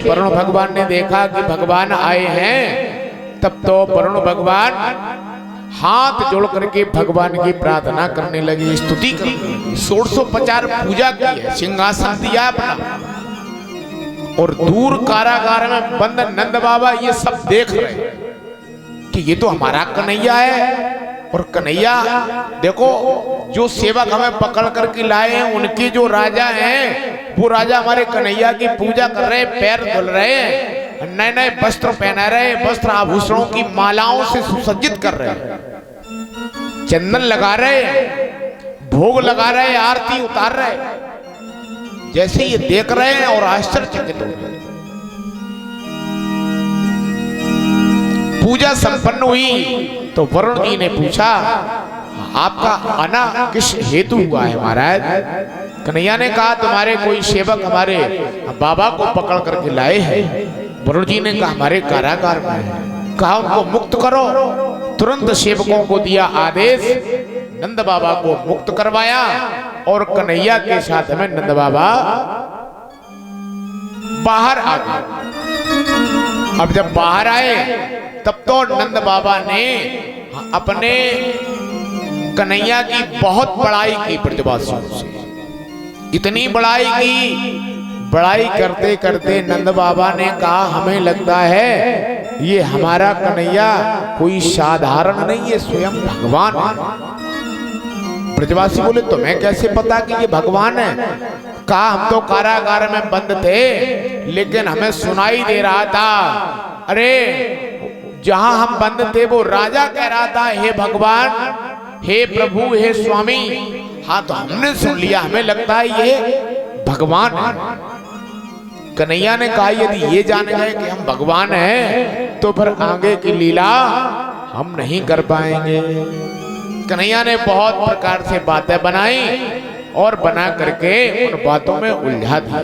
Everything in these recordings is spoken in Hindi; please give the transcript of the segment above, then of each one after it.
वरुण भगवान ने देखा कि भगवान आए हैं, तब तो वरुण भगवान हाथ जोड़ करके भगवान की प्रार्थना करने लगे, स्तुति करने, 1650 पूजा की है, सिंहासन दिया अपना। और दूर कारागार में बंद नंद बाबा ये सब देख रहे हैं कि ये तो हमारा कन्हैया है। और कन्हैया देखो, जो सेवक हमें पकड़ करके लाए हैं उनके जो राजा हैं, वो राजा हमारे कन्हैया की पूजा कर रहे हैं, पैर धुल रहे हैं, नए नए वस्त्र पहना रहे, वस्त्र आभूषणों की मालाओं से सुसज्जित कर रहे हैं, चंदन लगा रहे हैं, भोग लगा रहे हैं, आरती उतार रहे हैं। जैसे ये देख रहे हैं और आश्चर्यचकित हो गए। पूजा संपन्न हुई तो वरुण जी ने पूछा, आपका आना किस हेतु हुआ है महाराज? कन्हैया ने कहा, तुम्हारे कोई सेवक हमारे बाबा को पकड़ करके लाए हैं। वरुण जी ने कहा, हमारे कारागार में है। कहा, उनको मुक्त करो। तुरंत सेवकों को दिया आदेश, नंद बाबा को मुक्त करवाया और कन्हैया के साथ में नंद बाबा बाहर आ गए। अब जब बाहर आए तब तो नंद बाबा ने अपने कन्हैया की बहुत बड़ाई की ब्रजवासियों से, इतनी बड़ाई की, बड़ाई करते करते नंद बाबा ने कहा, हमें लगता है ये हमारा कन्हैया कोई साधारण नहीं है, स्वयं भगवान है। ब्रजवासी बोले, तुम्हें कैसे पता कि ये भगवान है? कहा, हम तो कारागार में बंद थे, लेकिन हमें सुनाई दे रहा था, अरे जहां हम बंद थे वो राजा कह रहा था, हे भगवान, हे प्रभु, हे स्वामी। हाँ, तो हमने सुन लिया, हमें लगता है ये भगवान है। कन्हैया ने कहा, यदि ये जान गए कि हम भगवान हैं तो फिर आगे की लीला हम नहीं कर पाएंगे। कन्हैया ने बहुत प्रकार से बातें बनाई और बना करके उन बातों में उलझा दिया।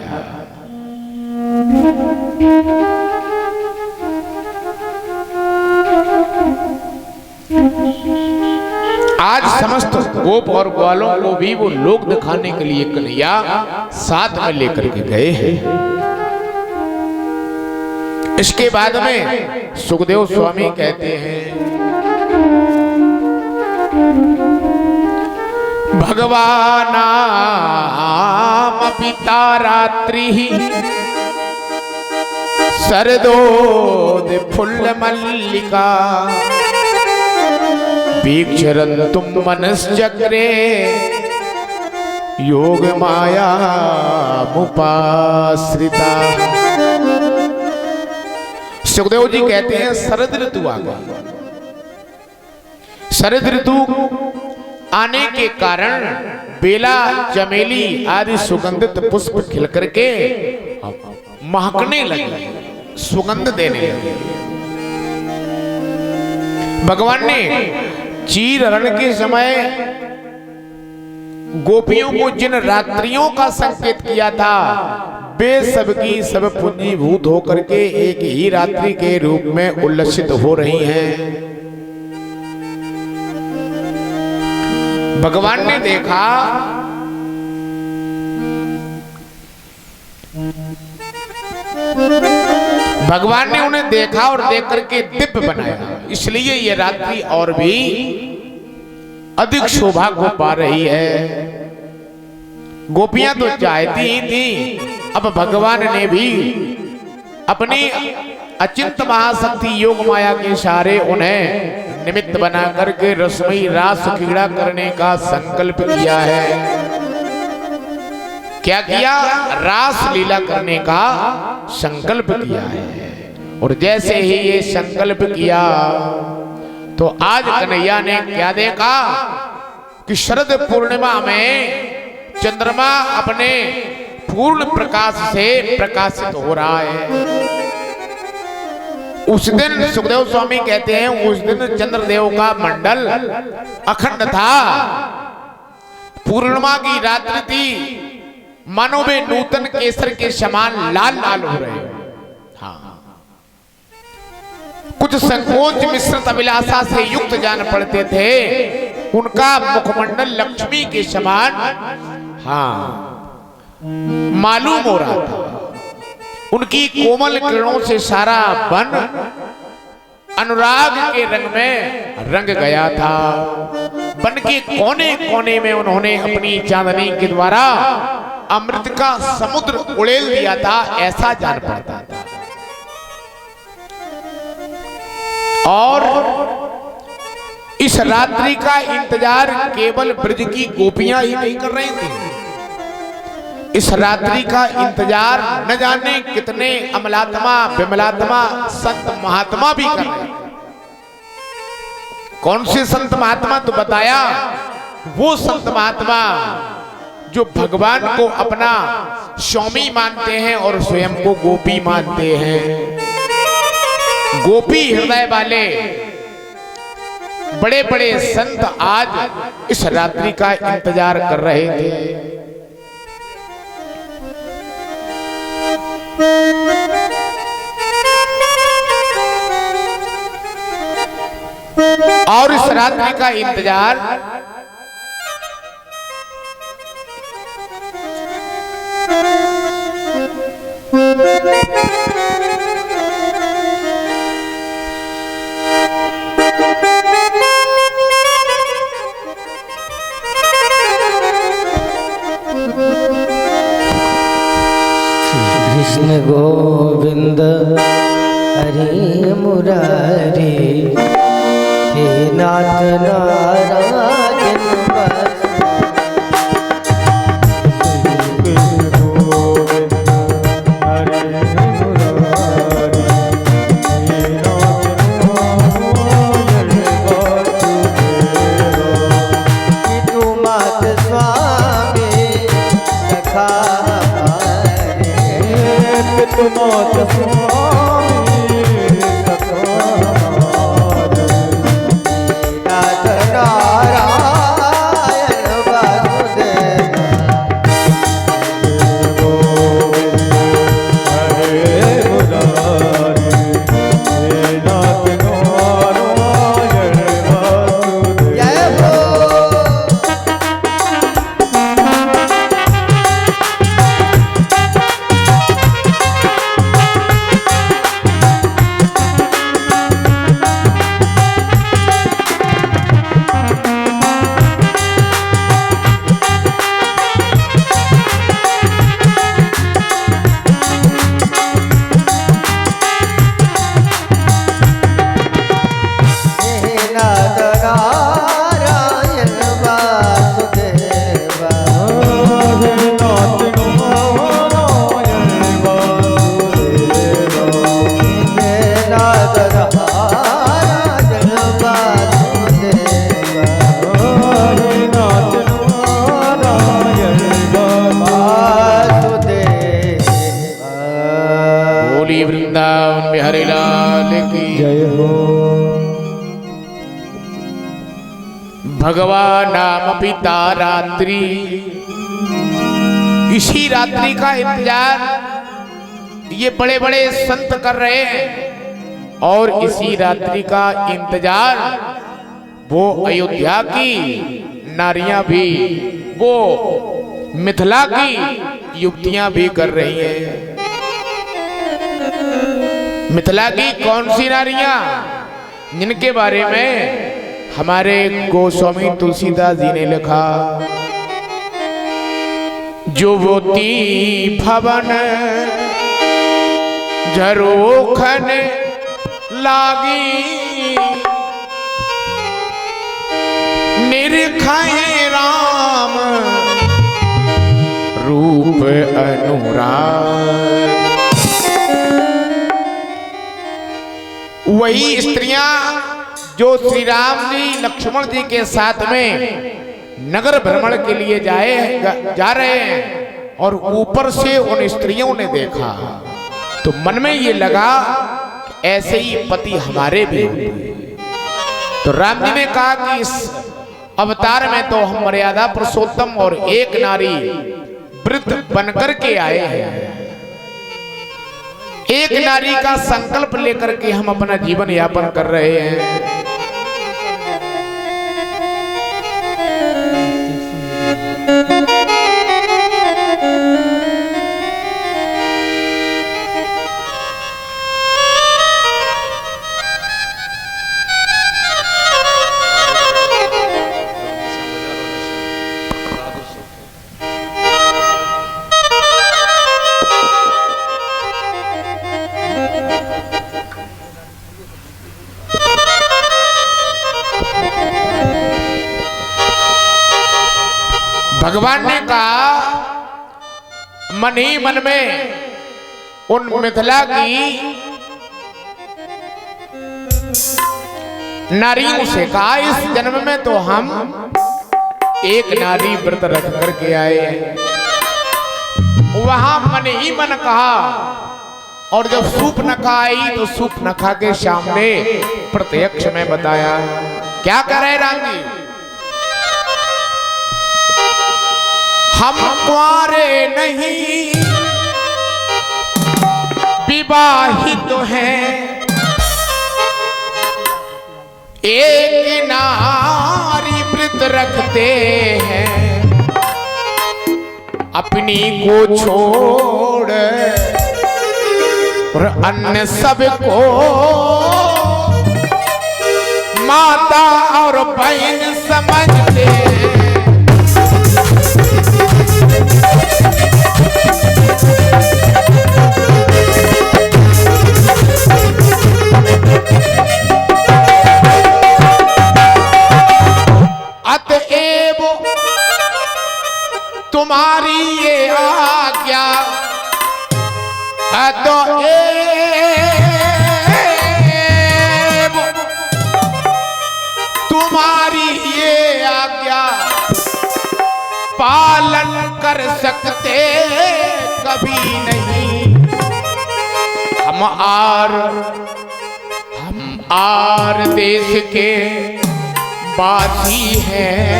आज समस्त गोप और ग्वालों को भी वो लोग दिखाने के लिए कन्हैया साथ में लेकर के गए हैं। इसके बाद में सुखदेव स्वामी कहते हैं, भगवानाम पिता रात्रि सरदोद फुल्ल मल्लिका वीक्षरन्तुम मनश्चक्रे योग माया मुपाश्रिता। सुखदेव जी कहते हैं, शरद ऋतु आ गई। शरद ऋतु आने के कारण बेला, चमेली आदि सुगंधित पुष्प खिल करके महकने लगे, सुगंध देने लगे। भगवान ने चीर हरण के समय गोपियों को जिन रात्रियों का संकेत किया था, वे सबकी सब पुंजीभूत होकर के एक ही रात्रि के रूप में उल्लसित हो रही हैं। भगवान ने देखा भगवान ने उन्हें देखा और देख करके दिव्य बनाया, इसलिए ये रात्रि और भी अधिक शोभा को पा रही है। गोपियां तो चाहती ही थी, अब भगवान ने भी अपनी अचिंत महाशक्ति योग माया के सहारे उन्हें निमित्त बना करके रसमयी रास क्रीड़ा करने का संकल्प किया है। क्या किया? रास लीला करने का संकल्प किया है। और जैसे ही ये संकल्प किया तो आज कन्हैया ने क्या देखा कि शरद पूर्णिमा में चंद्रमा अपने पूर्ण प्रकाश से प्रकाशित हो रहा है। उस दिन सुखदेव स्वामी कहते हैं, उस दिन चंद्रदेव का मंडल अखंड था। पूर्णिमा की रात्रि थी, मानो वे नूतन केसर के समान लाल लाल हो रहे हैं। हाँ, कुछ संकोच मिश्रित अभिलाषा से युक्त जान पड़ते थे, उनका मुखमंडल लक्ष्मी के समान हाँ मालूम हो रहा था। उनकी कोमल किरणों से सारा वन अनुराग के रंग में रंग गया था। वन के कोने कोने में उन्होंने अपनी चांदनी के द्वारा अमृत का समुद्र उड़ेल दिया था, ऐसा जान पड़ता था। और इस रात्रि का इंतजार केवल ब्रज की गोपियां ही नहीं कर रही थी, इस रात्रि का इंतजार न जाने कितने अमलात्मा विमलात्मा संत महात्मा भी कर रहे थे। कौन से संत महात्मा? तो बताया, वो संत महात्मा जो भगवान को अपना स्वामी मानते हैं और स्वयं को गोपी मानते हैं। गोपी हृदय वाले बड़े बड़े संत आज इस रात्रि का इंतजार कर रहे थे। और इस रात्रि का इंतजार कृष्ण गोविंद हरि मुरारी, हे नाथ नारायण बस। वृंदावन बिहारी लाल की जय हो। भगवान नाम पिता रात्रि, इसी रात्रि का इंतजार ये बड़े बड़े संत कर रहे हैं। और इसी रात्रि का इंतजार वो अयोध्या की नारियां भी, वो मिथिला की युवतियां भी कर रही हैं। मिथिला की कौन सी नारियां? जिनके बारे में हमारे गोस्वामी तुलसीदास जी ने लिखा, जुवती भवन झरोखन लागी, निरखाए राम रूप अनुराग। वही स्त्रियां जो श्री राम जी लक्ष्मण जी के साथ में नगर भ्रमण के लिए जा रहे हैं, और ऊपर से उन स्त्रियों ने देखा तो मन में ये लगा ऐसे ही पति हमारे भी होंगे। तो राम जी ने कहा कि इस अवतार में तो हम मर्यादा पुरुषोत्तम और एक नारी वृद्ध बनकर के आए हैं। एक नारी का संकल्प लेकर के हम अपना जीवन यापन कर रहे हैं। भगवान ने कहा मन ही मन में उन मिथिला की नारियों से कहा, इस जन्म में तो हम एक नारी व्रत रख करके आए हैं। वहां मन ही मन कहा, और जब सूर्पनखा आई तो सूर्पनखा के सामने प्रत्यक्ष में बताया। क्या कह रहे राम जी? हम कुंवारे नहीं विवाहित हैं, एक नारी व्रत रखते हैं, अपनी को छोड़ और अन्य सबको माता और बहन समझते हैं। अतएव तुम्हारी ये आज्ञा, अतएव तुम्हारी ये आज्ञा पालन कर सकते कभी नहीं। हम आर देश के बासी हैं,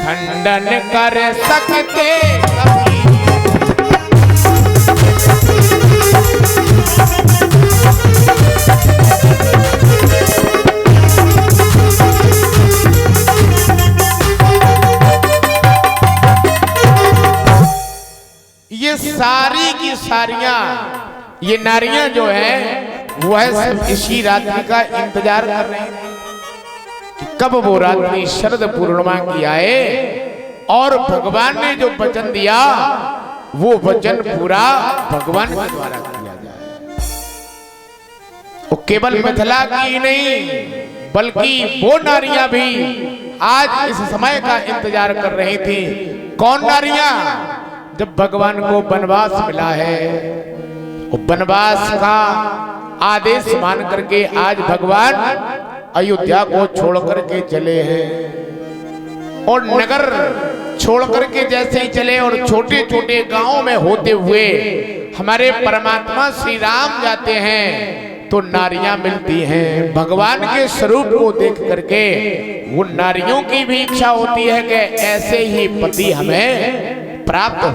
खंडन कर सकते कभी। ये सारी की सारियां ये नारियां जो है वह सब इसी रात्रि का इंतजार कर रहे हैं कि कब वो रात्रि शरद पूर्णिमा की आए और भगवान ने जो वचन दिया वो वचन पूरा भगवान के द्वारा किया जाए। वो केवल मिथिला की नहीं बल्कि वो नारियां भी आज इस समय का इंतजार कर रही थी। कौन नारियां? जब भगवान को वनवास मिला है, वनवास का आदेश मान करके आज भगवान अयोध्या को छोड़ करके चले हैं। और नगर छोड़ करके जैसे ही चले और छोटे छोटे गांवों में होते हुए हमारे परमात्मा श्री राम जाते हैं तो नारियां मिलती हैं। भगवान के स्वरूप को देख करके वो नारियों की भी इच्छा होती है कि ऐसे ही पति हमें प्राप्त हो।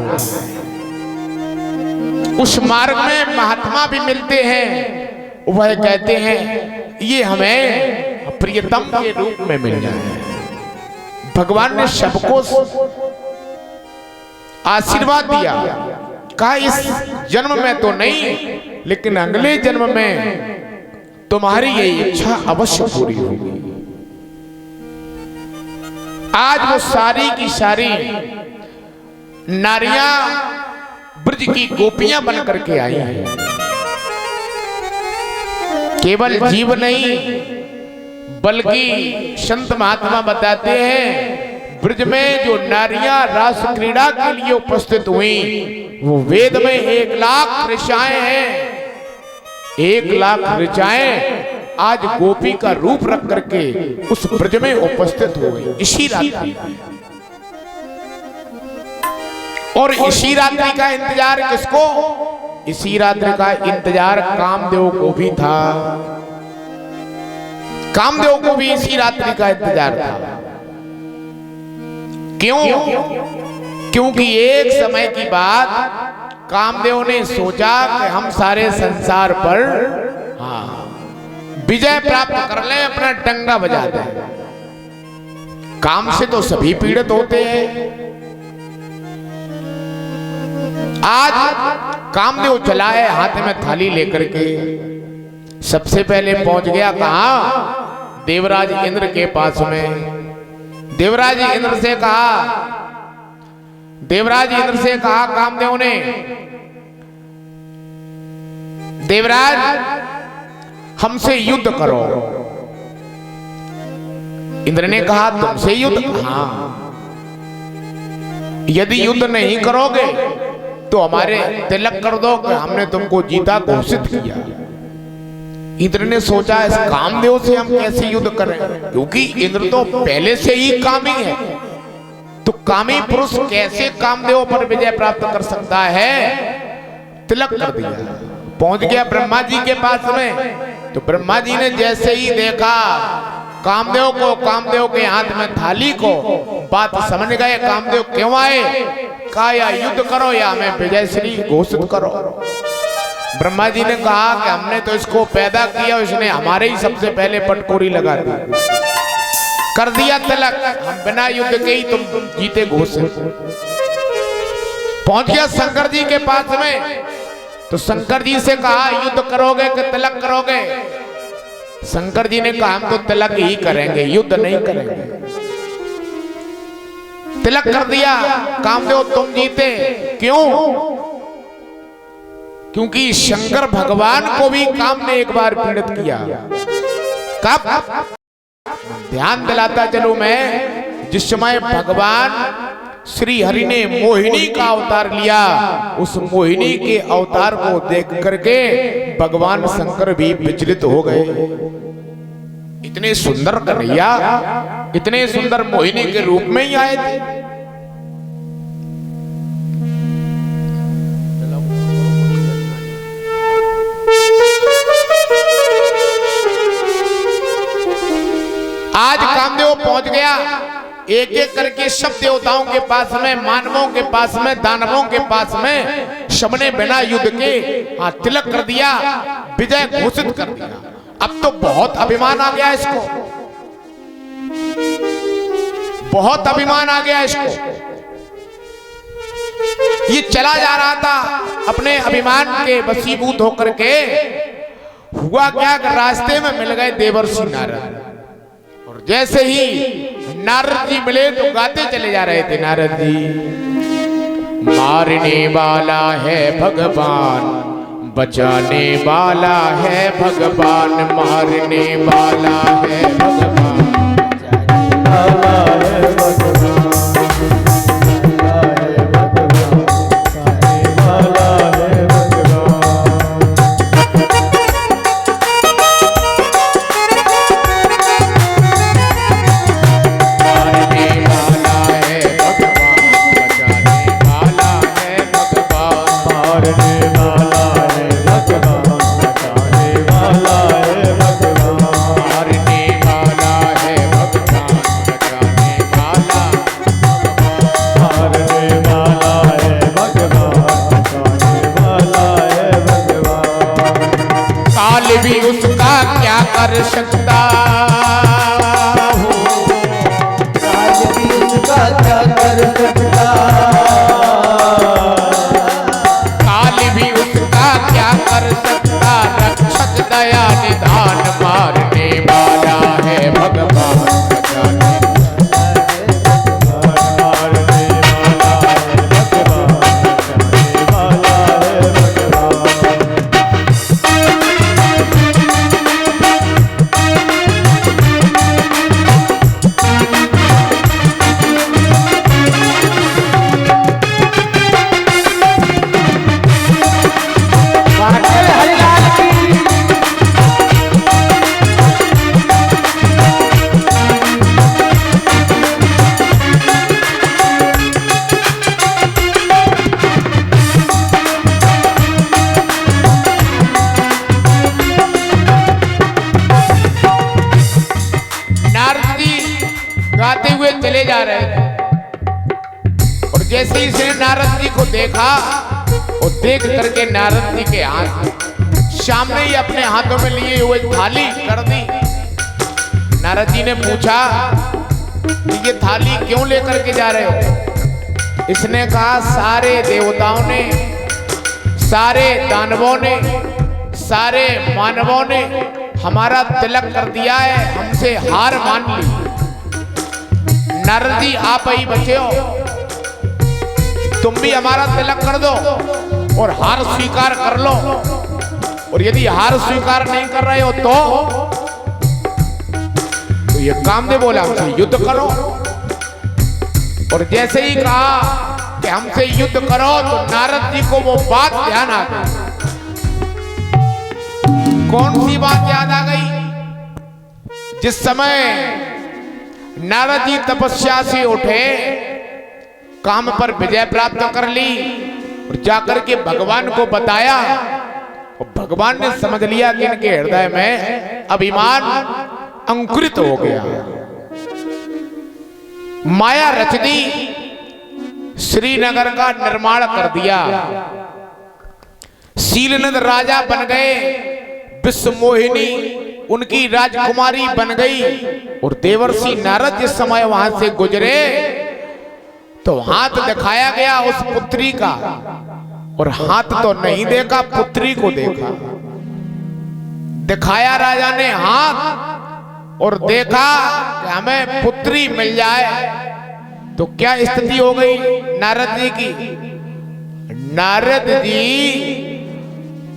उस मार्ग में महात्मा भी मिलते हैं, वह कहते हैं ये हमें प्रियतम के रूप में मिल जाए। भगवान ने सबको आशीर्वाद दिया, कहा इस जन्म में तो नहीं लेकिन अगले जन्म में तुम्हारी ये इच्छा अवश्य पूरी होगी। आज वो सारी की सारी नारियां ब्रज की गोपियां बन करके आई हैं। केवल जीव नहीं बल्कि संत महात्मा बताते हैं ब्रज में जो नारियां रास क्रीड़ा के लिए उपस्थित हुई वो वेद में 1 लाख ऋचाएं हैं। 1 लाख ऋचाएं आज गोपी का रूप रख करके उस ब्रज में उपस्थित हो गई इसी रात्रि। और इसी रात्रि का इंतजार किसको? इसी रात्रि का इंतजार कामदेव को भी था। कामदेव को भी इसी रात्रि का इंतजार था। क्यों? क्योंकि एक समय की बात कामदेव ने सोचा कि हम सारे संसार पर विजय प्राप्त कर लें, अपना डंगा बजा दें। काम से तो सभी पीड़ित होते हैं। आज कामदेव चला है हाथ में थाली लेकर के। सबसे पहले पहुंच गया कहां? देवराज इंद्र के पास में। देवराज इंद्र से कहा कामदेव ने, देवराज हमसे युद्ध करो। इंद्र ने कहा तुमसे युद्ध? हाँ। यदि युद्ध नहीं करोगे तो हमारे तिलक कर दो कि हमने तुमको जीता घोषित किया। इंद्र ने सोचा इस कामदेव से हम कैसे युद्ध करें, क्योंकि इंद्र तो पहले से ही कामी है, तो कामी पुरुष कैसे कामदेव पर विजय प्राप्त कर सकता है। तिलक कर दिया, पहुंच गया ब्रह्मा जी के पास में। तो ब्रह्मा जी ने जैसे ही देखा कामदेव को, कामदेव के हाथ में थाली को, बात समझ गए कामदेव क्यों आए। कहा या युद्ध करो या हमें विजय श्री घोषित करो। ब्रह्मा जी ने कहा कि हमने तो इसको पैदा किया, इसने हमारे ही सबसे पहले पटकोरी लगा दी, कर दिया तिलक, हम बिना युद्ध के ही तुम जीते घोषित। पहुंच गया शंकर जी के पास में। तो शंकर जी से कहा युद्ध करोगे कि तिलक करोगे। शंकर जी ने कहा हम तो तिलक ही करेंगे, युद्ध नहीं करेंगे। तिलक कर दिया, कामदेव तुम जीते। क्यों? क्योंकि शंकर भगवान को भी काम ने एक बार पीड़ित किया। कब? ध्यान दिलाता चलो मैं, जिस समय भगवान श्री हरि ने मोहिनी का अवतार लिया, उस मोहिनी के अवतार को देख करके भगवान शंकर भी विचलित हो गए। इतने सुंदर कन्हैया, इतने सुंदर मोहिनी के रूप में ही आए थे। आज कामदेव पहुंच गया, एक एक करके सब देवताओं के पास में, मानवों के पास में, दानवों के पास में, सबने बिना युद्ध के तिलक कर दिया, विजय घोषित कर दिया। अब तो बहुत अभिमान आ गया इसको, बहुत अभिमान आ गया इसको। ये चला जा रहा था अपने अभिमान के वशीभूत होकर के। हुआ क्या, रास्ते में मिल गए देवर्षि नारद। और जैसे ही नारद जी मिले तो गाते चले जा रहे थे नारद जी, मारने वाला है भगवान, बचाने वाला है भगवान, मारने वाला है भगवान, भी उसका क्या कर सकता हूँ, काल भी उसका क्या कर सकता, काल भी उसका क्या कर सकता, रक्षक दया निधान, मारने वाला है भगवान, बचाने गाते हुए चले जा रहे थे। और जैसे ही इसने नारद जी को देखा और देख करके नारद जी के हाथ सामने ही अपने हाथों में लिए हुए थाली कर दी। नारद जी ने पूछा कि ये थाली क्यों लेकर के जा रहे हो। इसने कहा सारे देवताओं ने, सारे दानवों ने, सारे मानवों ने हमारा तिलक कर दिया है, हमसे हार मान ली। नारद जी आप ही बचे हो, तुम भी हमारा तिलक कर दो और हार स्वीकार कर लो। और यदि हार स्वीकार नहीं कर रहे हो तो ये कामदेव बोला हमसे युद्ध करो। और जैसे ही कहा कि हमसे युद्ध करो, तो नारद जी को वो बात ध्यान आ गई। कौन सी बात याद आ गई? जिस समय नारद जी तपस्या से उठे, काम पर विजय प्राप्त कर ली और जाकर के भगवान को बताया, और भगवान ने समझ लिया कि इनके हृदय में अभिमान अंकुरित हो गया। माया रच दी, श्रीनगर का निर्माण कर दिया, शीलनद राजा बन गए, विश्व मोहिनी उनकी राजकुमारी बन गई। और देवर्षि नारद जिस समय वहां से गुजरे तो हाथ दिखाया गया उस पुत्री का, और हाथ तो नहीं देखा, पुत्री को देखा। दिखाया राजा ने हाथ और देखा कि हमें पुत्री मिल जाए, तो क्या स्थिति हो गई नारद जी की? नारद जी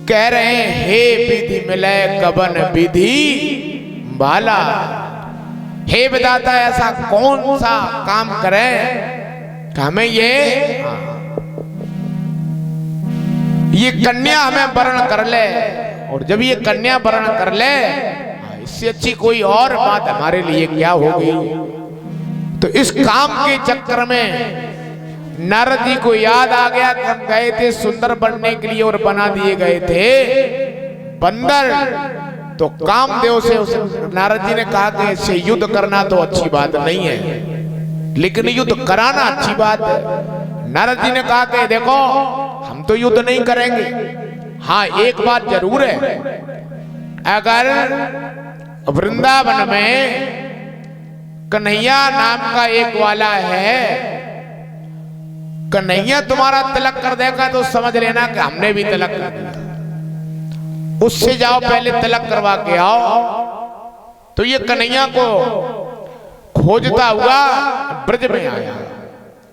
कह रहे हैं, हे विधि मिले कबन विधि बाला। हे विधाता, ऐसा कौन सा काम करें कि हमें ये कन्या हमें वर्ण कर ले, और जब ये कन्या वर्ण कर ले, इससे अच्छी कोई और बात हमारे लिए क्या होगी। तो इस काम के चक्कर में नारद जी को याद आ गया कि हम गए थे सुंदर बनने के लिए और बना दिए गए थे बंदर। तो कामदेव से उस नारद जी ने कहा कि इससे युद्ध करना तो अच्छी बात नहीं है, लेकिन युद्ध कराना अच्छी बात है। नारद जी ने कहा कि देखो, हम तो युद्ध नहीं करेंगे, हाँ एक बात जरूर है, अगर वृंदावन में कन्हैया नाम का एक वाला है, कन्हैया तुम्हारा तिलक कर देगा तो समझ लेना कि हमने भी तिलक कर दिया। उससे जाओ, पहले तिलक करवा के आओ। तो ये कन्हैया को खोजता हुआ ब्रज में आया,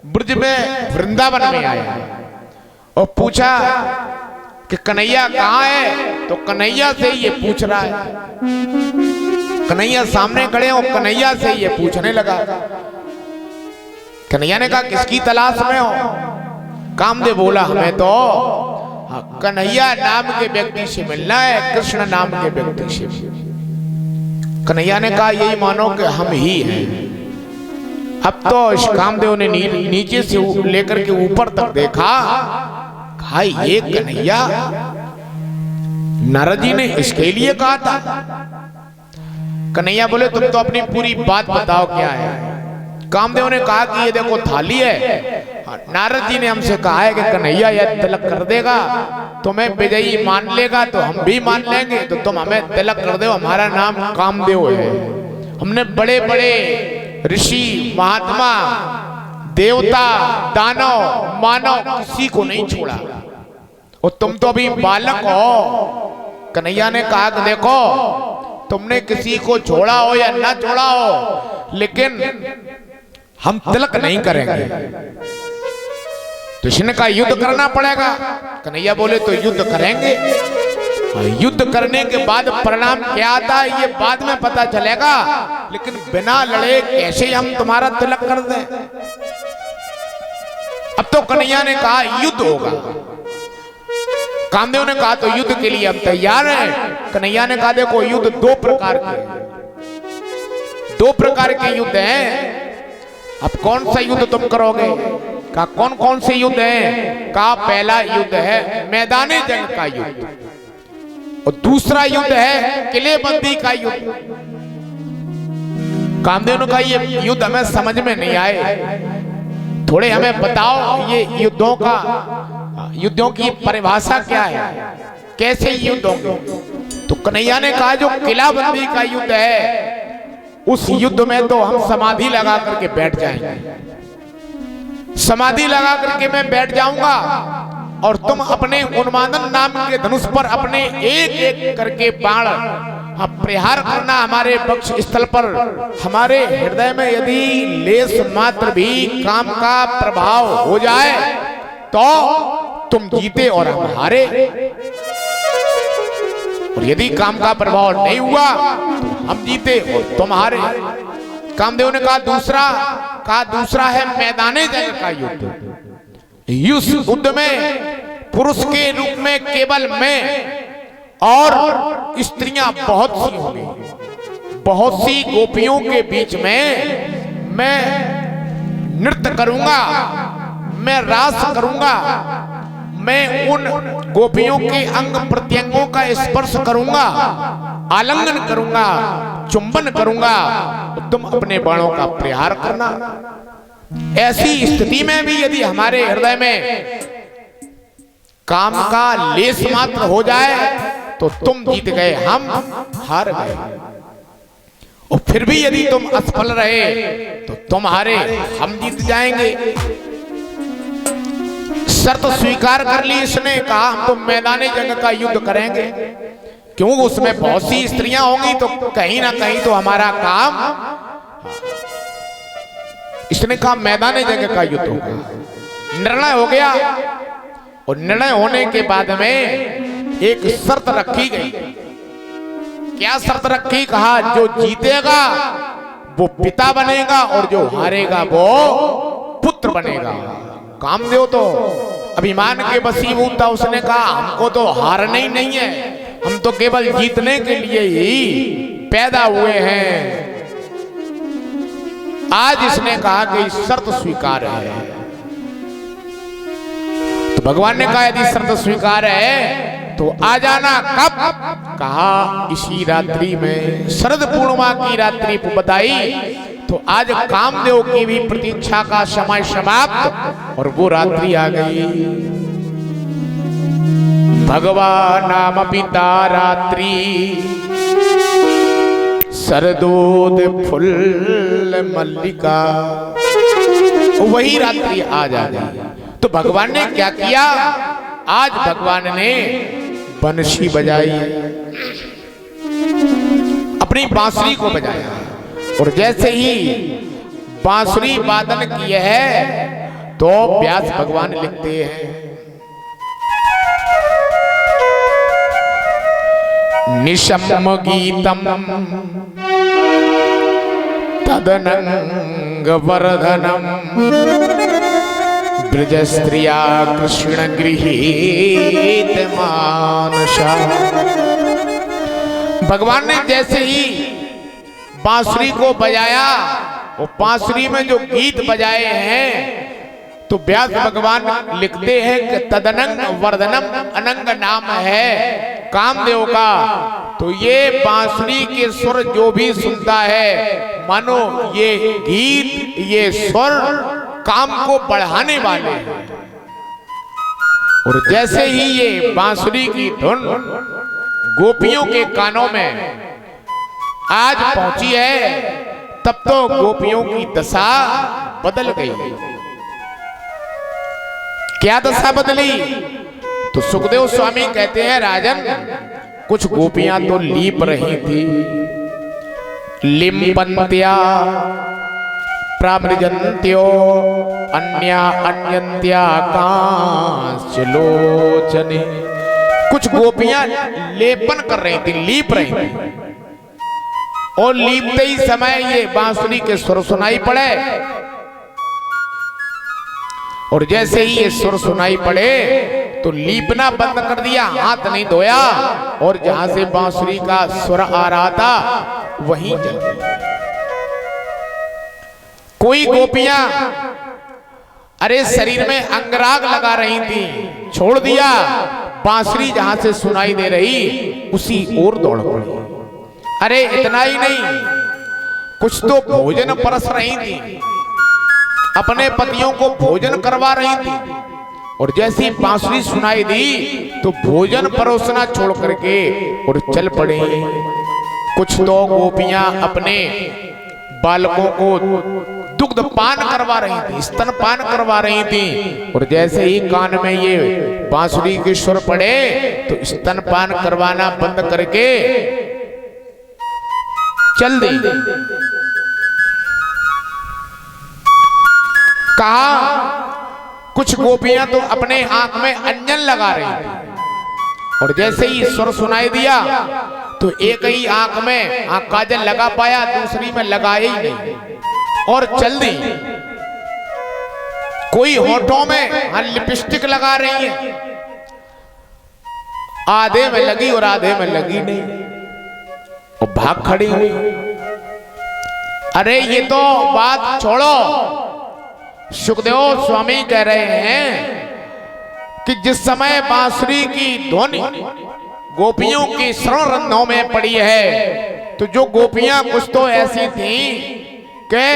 ब्रज में वृंदावन में आया और पूछा कि कन्हैया कहाँ है? तो कन्हैया से ये पूछ रहा है। कन्हैया सामने खड़े हो, कन्हैया से ये पूछने लगा। कन्हैया ने कहा, किसकी तलाश में हो? कामदेव बोला, हमें तो कन्हैया नाम के व्यक्ति से मिलना है, कृष्ण नाम के व्यक्ति से। कन्हैया ने कहा, यही मानो कि हम ही हैं। अब तो इस कामदेव ने नीचे से लेकर के ऊपर तक देखा, कहा ये कन्हैया नारद जी ने इसके लिए कहा था। कन्हैया बोले, तुम तो अपनी पूरी बात बताओ क्या है। कामदेव ने कहा कि ये देखो थाली है, नारद जी ने हमसे कहा है कि कन्हैया यह तिलक कर देगा, तुम्हें विजयी मान लेगा तो हम भी मान लेंगे, तो तुम हमें तिलक कर दो, हमारा नाम कामदेव है। हमने बड़े बड़े ऋषि, महात्मा, देवता, दानव, मानव किसी को नहीं छोड़ा, और तुम तो अभी बालक हो। कन्हैया ने कहा कि देखो, तुमने किसी को छोड़ा हो या ना छोड़ा हो, लेकिन हम तिलक नहीं करेंगे। तो इसने कहा युद्ध करना पड़ेगा। कन्हैया बोले, तो युद्ध करेंगे, युद्ध करने के बाद परिणाम क्या आता है ये बाद में पता चलेगा, लेकिन बिना लड़े कैसे हम तुम्हारा तिलक कर दें। अब तो कन्हैया ने कहा युद्ध होगा। कामदेव ने कहा, तो युद्ध के लिए हम तैयार हैं। कन्हैया ने कहा, देखो युद्ध दो प्रकार के युद्ध हैं, अब कौन सा युद्ध तुम करोगे? कहा, कौन कौन से युद्ध हैं? कहा, पहला युद्ध है मैदानी जंग का युद्ध, और दूसरा युद्ध है किलेबंदी का युद्ध। कामदेव ने कहा, ये युद्ध हमें समझ में नहीं आए, थोड़े हमें बताओ ये युद्धों की परिभाषा क्या है, कैसे युद्ध होंगे। तो कन्हैया ने कहा, जो किलाबंदी का युद्ध है, उस युद्ध में तो हम समाधि लगा करके बैठ जाएंगे, समाधि लगा करके मैं बैठ जाऊंगा, और तुम अपने उन्मादन नाम के धनुष पर अपने एक एक करके बाण प्रहार करना हमारे पक्ष स्थल पर। हमारे हृदय में यदि लेस मात्र भी काम का प्रभाव हो जाए तो तुम जीते और हम हारे, और यदि काम का प्रभाव नहीं हुआ तो हम जीते और तुम हारे। कामदेव ने कहा दूसरा है मैदानी जंग का युद्ध। इस युद्ध में पुरुष के रूप में केवल मैं और स्त्रियां बहुत सी होंगी, बहुत सी गोपियों के बीच में मैं नृत्य करूंगा, मैं रास करूंगा, मैं उन गोपियों के अंग प्रत्यंगों का स्पर्श करूंगा, आलिंगन करूंगा, चुंबन करूंगा, तो तुम अपने बाणों का प्रहार करना। ऐसी स्थिति में भी यदि हमारे हृदय में काम का लेस मात्र हो जाए तो तुम जीत गए, हम हार गए। और फिर भी यदि तुम असफल रहे तो तुम हारे, हम जीत जाएंगे। शर्त स्वीकार कर ली इसने, कहा हम तो मैदानी जंग का युद्ध करेंगे, क्यों उसमें बहुत सी स्त्रियां होंगी तो कहीं ना कहीं तो हमारा काम। इसने कहा मैदानी जंग का युद्ध होगा। निर्णय हो गया और निर्णय होने के बाद में एक शर्त रखी गई। क्या शर्त रखी? कहा जो जीतेगा वो पिता बनेगा और जो हारेगा वो पुत्र बनेगा। कामदेव तो अभिमान के वशीभूत था, उसने कहा हमको तो हारना ही नहीं है, हम तो केवल जीतने के लिए ही पैदा हुए हैं। आज इसने कहा कि शर्त स्वीकार है। तो भगवान ने कहा यदि शर्त स्वीकार है तो आ जाना। कब? कहा इसी रात्रि में, शरद पूर्णिमा की रात्रि बताई। तो आज कामदेव की भी प्रतीक्षा का समय समाप्त और वो रात्रि आ गई। भगवान नाम पिता रात्रि, शरदोद फुल मल्लिका, वही रात्रि आज आ गई। तो भगवान ने क्या किया? आज भगवान ने बंसी बजाई, अपनी बांसुरी को बजाया, और जैसे ही बांसुरी वादन किए है तो व्यास भगवान लिखते हैं निशम गीतम तदनंग वर्धनम ब्रज स्त्रिया कृष्ण गृहीत मानसा। भगवान ने जैसे ही बांसुरी को बजाया, वो बांसुरी में जो गीत बजाए हैं, तो व्यास भगवान लिखते हैं कि तदनंग वर्धनम, अनंग नाम है कामदेव का। तो ये बांसुरी के स्वर जो भी सुनता है, मानो ये गीत, ये स्वर काम को बढ़ाने वाले हैं। और जैसे ही ये बांसुरी की धुन गोपियों के कानों में आज पहुंची है, तब तो गोपियों की दशा बदल गई। क्या दशा बदली? तो सुखदेव स्वामी कहते हैं राजन, कुछ गोपियां तो लीप रही थी, लिम्पन्त्या प्रामृजन्त्यो अन्या अन्यन्त्या कांचलोचने। कुछ गोपियां लेपन कर रही थी, लीप रही थी, और लीपते ही समय ये बांसुरी के सुर सुनाई पड़े। और जैसे ही ये सुर सुनाई पड़े तो लीपना बंद कर दिया, हाथ नहीं धोया, और जहां से बांसुरी का सुर आ रहा था वहीं चल गई। कोई गोपियां अरे शरीर में अंगराग लगा रही थी, छोड़ दिया, बांसुरी जहां से सुनाई दे रही उसी ओर दौड़ पड़ी। अरे इतना ही नहीं, कुछ तो भोजन परस रही थी, अपने पतियों को भोजन करवा रही थी, और जैसी बांसुरी सुनाई दी तो भोजन परोसना छोड़ करके और चल पड़ी। कुछ तो गोपियां अपने बालकों को दुग्ध पान करवा रही थी, स्तन पान करवा रही थी, और जैसे ही कान में ये बांसुरी के सुर पड़े तो स्तन पान करवाना बंद करके चल दी। कहा कुछ गोपियां तो अपने आंख में अंजन लगा रही थी, और जैसे ही स्वर सुनाई दिया तो एक ही आंख में काजल लगा पाया, दूसरी में लगाया ही नहीं और चल दी। कोई होठों में लिपस्टिक लगा रही है, आधे में लगी और आधे में लगी नहीं, वो भाग खड़ी हुई। अरे ये तो बात छोड़ो, सुखदेव स्वामी कह रहे हैं कि जिस समय बांसुरी की ध्वनि गोपियों की श्रवण रंध्रों में पड़ी है, तो जो गोपियां कुछ तो ऐसी थीं कि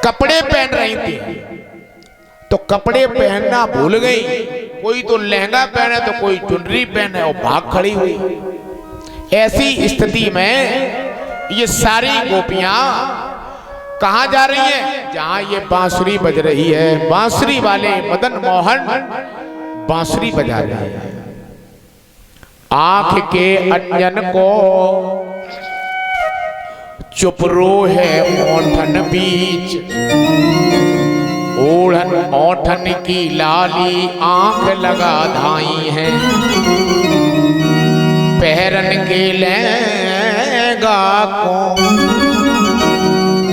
कपड़े पहन रही थी, तो कपड़े पहनना भूल गई। कोई तो लहंगा पहने तो कोई चुनरी पहने और भाग खड़ी हुई। ऐसी स्थिति में ये सारी गोपियां कहां जा रही हैं? जहां ये बांसुरी बज रही है। बांसुरी वाले मदन मोहन बांसुरी बजा रहे हैं। आंख के अंजन को चुप रो है ओठन बीच, ओढ़न ओठन की लाली आंख लगा धाई है। पहरन के लहंगा को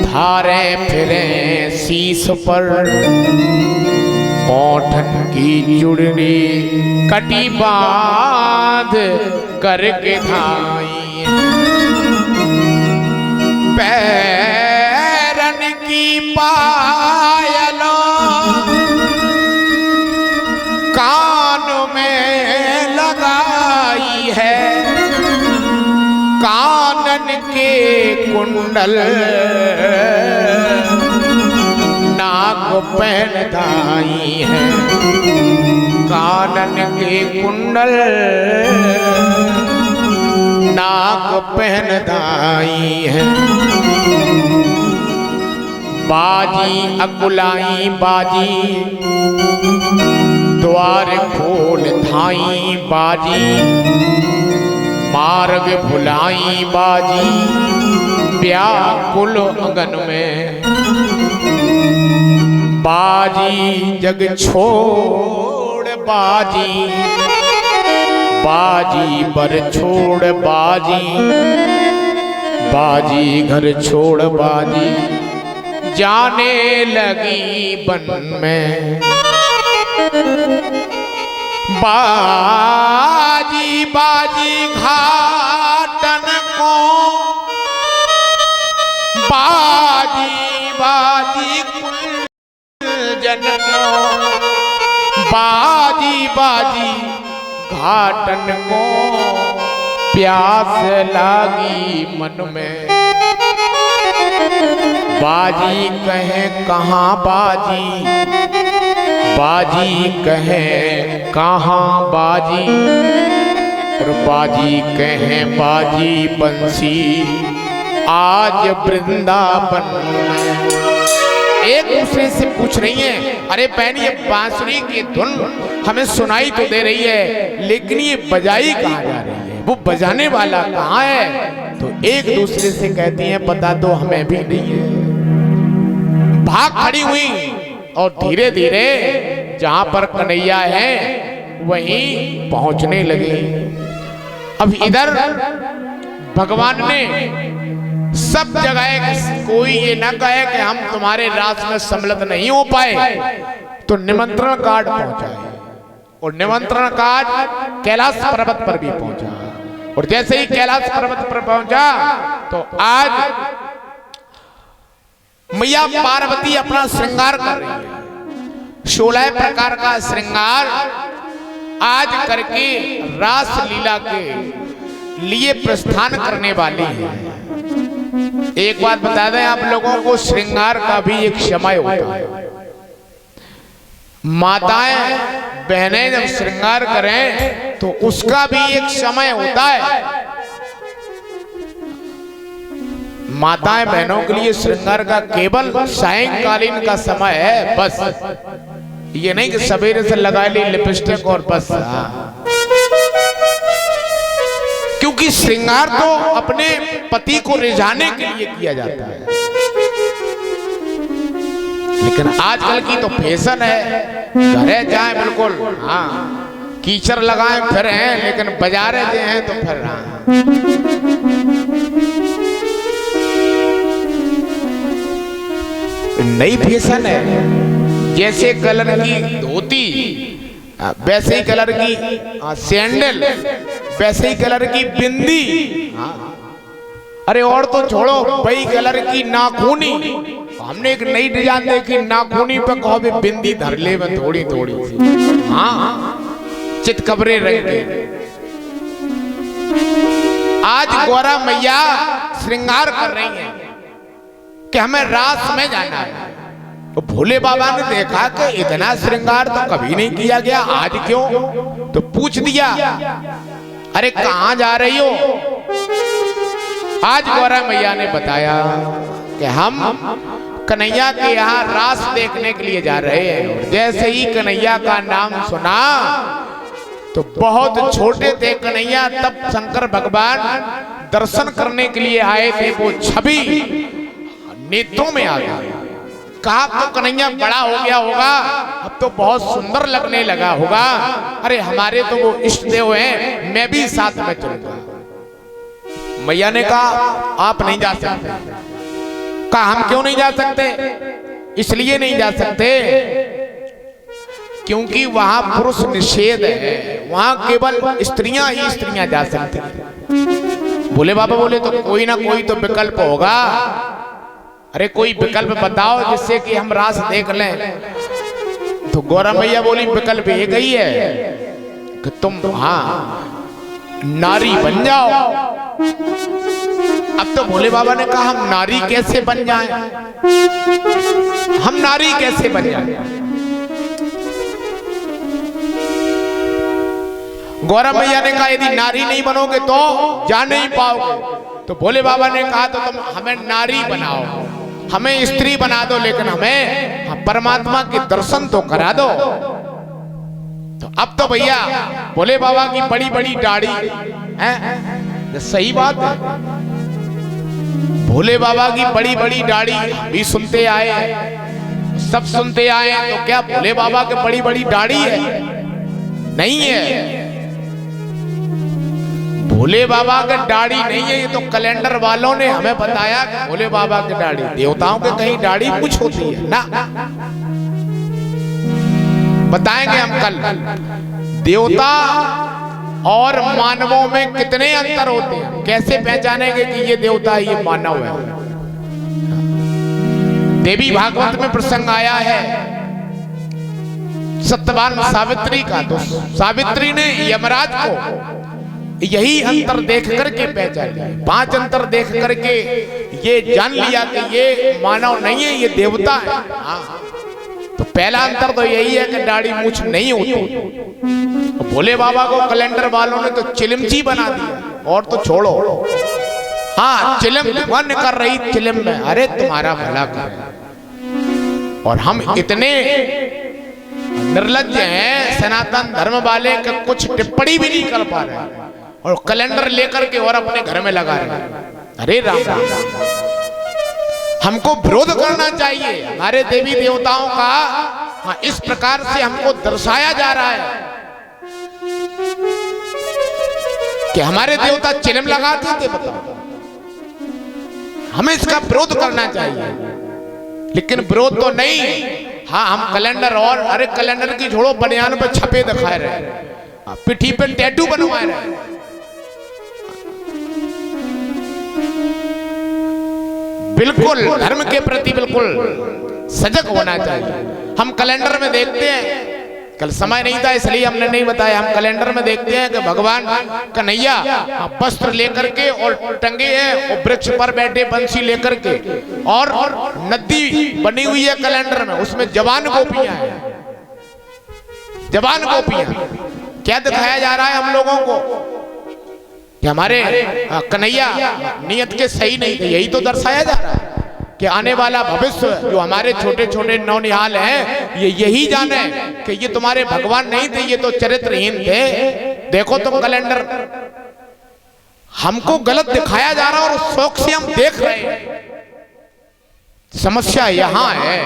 धारे फिरे शीश पर, ओठन की चुड़नी कटी बांध करके धाई। पैरन की पायलों कान में लगाई है, कानन के कुंडल नाक पहन धाई है। कानन के कुंडल नाक पहन धाई है। बाजी अकुलाई बाजी द्वार खोल धाई बाजी, मार्ग भुलाई बाजी व्याकुल अगन में। बाजी जग छोड़ बाजी, बाजी बर छोड़ बाजी, बाजी घर छोड़ बाजी जाने लगी बन में। बाजी बाजी घाटन को, बाजी बाजी कुंजन को, बाजी बाजी घाटन को प्यास लागी मन में। बाजी कहे कहाँ बाजी, बाजी कहे कहाँ बाजी, और बाजी कहे बाजी बंसी आज वृंदावन में। एक दूसरे से पूछ रही हैं, अरे बहन ये बांसुरी की धुन हमें सुनाई तो दे रही है, लेकिन ये बजाई कहाँ जा रही है, वो बजाने वाला कहाँ है? तो एक दूसरे से कहती हैं पता तो हमें भी नहीं है। भाग खड़ी हुई और धीरे धीरे जहां पर कन्हैया है वहीं पहुंचने लगे। अब इधर भगवान ने सब जगह कोई ये ना कहे कि हम तुम्हारे रास में सम्मिलित नहीं हो पाए, तो निमंत्रण कार्ड पहुंचाए और निमंत्रण कार्ड कैलाश पर्वत पर भी पहुंचा। और जैसे ही कैलाश पर्वत पर पहुंचा तो आज मैया पार्वती अपना श्रृंगार कर रही है। 16 प्रकार का श्रृंगार आज करके रास लीला के लिए प्रस्थान करने वाली है। एक बात बता दें आप लोगों को, श्रृंगार का भी एक समय होता है। माताएं बहनें जब श्रृंगार करें तो उसका भी एक समय होता है। माताएं बहनों के लिए श्रृंगार का केवल सायंकालीन का समय है, बस। ये नहीं कि सवेरे से लगा ली लिपस्टिक और बस। क्योंकि श्रृंगार तो अपने पति को रिझाने के लिए किया जाता है, लेकिन आजकल की तो फैशन है, घरे जाए बिल्कुल हाँ कीचड़ लगाए फिर हैं, लेकिन बाजारे जे हैं तो फिर हाँ। नई फैशन है। जैसे कलर की धोती, वैसे ही कलर की सैंडल, वैसे ही कलर की बिंदी। अरे और तो छोड़ो, वही कलर की नाखूनी। हमने एक नई डिजाइन देखी, नाखूनी पे कहो भी बिंदी धर ले में थोड़ी थोड़ी सी, हाँ चितकबरे रंग के। आज गौरा मैया श्रृंगार कर रही हैं कि हमें रास में जाना है। तो भोले बाबा ने देखा कि इतना श्रृंगार तो कभी नहीं किया गया, आज क्यों? तो पूछ दिया, अरे कहां जा रही हो? आज गौरा मैया ने बताया कि हम कन्हैया के यहाँ रास देखने के लिए जा रहे हैं। और जैसे ही कन्हैया का नाम सुना तो बहुत छोटे थे कन्हैया, तब शंकर भगवान दर्शन करने के लिए आए थे। वो छवि नेत्रों में आ गई। कहा तो कन्हैया बड़ा हो गया होगा, अब तो बहुत सुंदर लगने लगा होगा। अरे हमारे तो वो इष्ट देव हैं, मैं भी साथ में चलूंगा। मैया ने कहा आप नहीं जा सकते। कहा हम क्यों नहीं जा सकते? इसलिए नहीं जा सकते क्योंकि वहां पुरुष निषेध है, वहां केवल स्त्रियां ही स्त्रियां जा सकती हैं। भोले बाबा बोले तो कोई ना कोई तो विकल्प होगा। अरे कोई विकल्प बताओ जिससे कि हम रास देख लें। तो गौरा मैया बोली विकल्प एक ही है कि तुम नारी बन जाओ। अब तो भोले बाबा ने कहा हम नारी कैसे बन जाएं? हम नारी कैसे बन जाएं? गौरा मैया ने कहा यदि नारी नहीं बनोगे तो जा नहीं पाओगे। तो भोले बाबा ने कहा तो तुम हमें नारी बनाओ, हमें स्त्री बना दो, लेकिन हमें परमात्मा के दर्शन तो करा दो। तो अब तो भैया भोले बाबा की बड़ी बड़ी दाढ़ी है, सही बात है। भोले बाबा की बड़ी बड़ी दाढ़ी भी सुनते आए, सब सुनते आए। तो क्या भोले बाबा की बड़ी बड़ी दाढ़ी है? नहीं है। भोले बाबा की दाढ़ी नहीं है, ये तो कैलेंडर वालों ने हमें बताया कि भोले बाबा की दाढ़ी। देवताओं के कहीं दाढ़ी कुछ होती है ना? बताएंगे हम कल। देवता और मानवों में कितने अंतर होते हैं, कैसे पहचानेंगे कि ये देवता है ये मानव है? देवी भागवत में प्रसंग आया है सत्यवान सावित्री का। तो सावित्री ने यमराज को यही अंतर देख करके पहचान लिया, 5 अंतर देख करके ये जान लिया कि ये मानव नहीं है, ये देवता है। तो पहला अंतर तो यही है कि दाढ़ी मूछ नहीं होती। भोले बाबा को कैलेंडर वालों ने तो चिलमची बना दिया। और तो छोड़ो, हाँ चिलम वन कर रही चिलम में, अरे तुम्हारा भला कर। और हम इतने निर्लज्ज हैं सनातन धर्म वाले कि कुछ टिप्पणी भी नहीं कर पा रहे और कैलेंडर लेकर के और अपने घर में लगा रहे। अरे राम राम, हमको विरोध करना चाहिए हमारे देवी देवताओं का। हाँ, इस प्रकार से हमको दर्शाया जा रहा है कि हमारे देवता चिलम लगाते थे। बताओ, हमें इसका विरोध करना चाहिए, लेकिन विरोध तो नहीं। हाँ हम कैलेंडर और अरे कैलेंडर की छोड़ो, बनियान पे छपे दिखाए रहे, पिठी पे टैटू बनवाए रहे। बिल्कुल धर्म के प्रति बिल्कुल सजग होना चाहिए। हम कैलेंडर में देखते हैं, कल समय नहीं था इसलिए हमने नहीं बताया, हम कैलेंडर में देखते हैं कि भगवान कन्हैया वस्त्र लेकर के और टंगे हैं और वृक्ष पर बैठे बंसी लेकर के, और नदी बनी हुई है कैलेंडर में, उसमें जवान गोपियां हैं। जवान गोपियां क्या दिखाया जा रहा है हम लोगों को कि हमारे कन्हैया नियत के सही नहीं थे। यही तो दर्शाया जा रहा है कि आने वाला भविष्य जो हमारे छोटे छोटे नौनिहाल हैं ये यही जाने कि ये तुम्हारे भगवान नहीं थे, ये तो चरित्रहीन थे। देखो तुम कैलेंडर, हमको गलत दिखाया जा रहा है और शौक से हम देख रहे हैं। समस्या यहां है